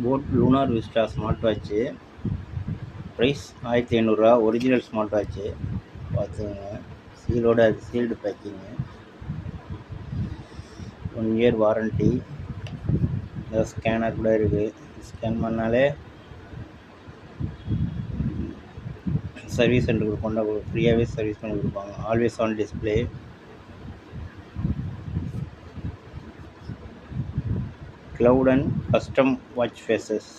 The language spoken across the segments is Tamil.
Boat Lunar Vista smart watch price 1500 original smart watch பார்த்துங்க. Sealed packing, 1 year warranty. Scanner கூட இருக்குது. ஸ்கேன் பண்ணாலே சர்வீஸ் சென்டருக்கு கொண்டா ஃப்ரீயாகவே சர்வீஸ் பண்ணி கொடுப்பாங்க. Always on display. Cloud and custom watch faces.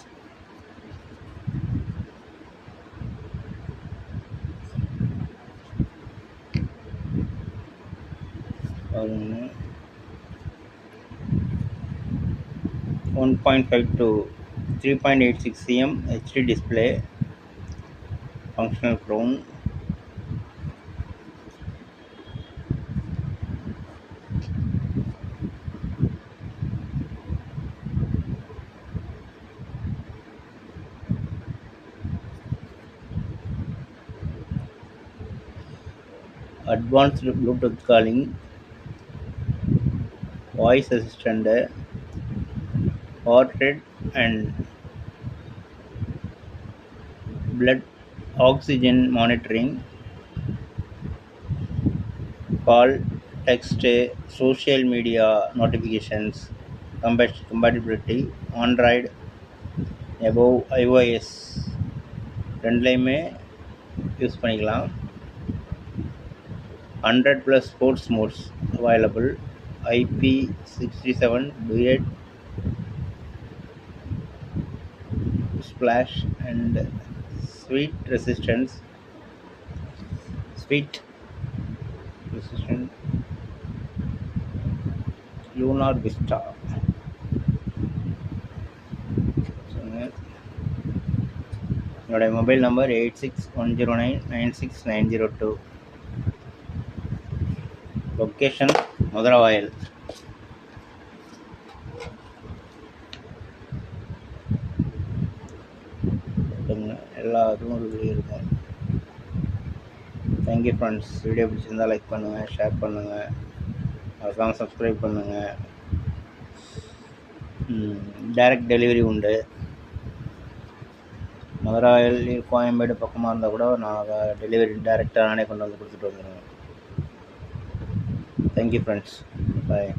பாருங்க, 1.5 to 3.86 cm HD display, functional crown. Advanced Bluetooth calling, voice assistant, heart rate and blood oxygen monitoring, call, text, social media notifications, compatibility, Android, above iOS ரெண்டுலேயுமே யூஸ் பண்ணிக்கலாம். 100+ sports modes available. IP67 duet, splash and sweat resistant Lunar Vista. என்னுடைய மொபைல் நம்பர் 8610996902. லொக்கேஷன் மதுரவாயல். எல்லா இதுவும் இருக்கும். Thank you friends. வீடியோ பிடிச்சிருந்தால் லைக் பண்ணுங்கள், ஷேர் பண்ணுங்கள், மறக்காமல் சப்ஸ்கிரைப் பண்ணுங்கள். டைரக்ட் டெலிவரி உண்டு. மதுராயில் கோயம்பேடு பக்கமாக இருந்தால் கூட நான் டெலிவரி டைரெக்டாக நானே கொண்டு வந்து கொடுத்துட்டு வந்துடுவேன். Thank you friends. பாய்.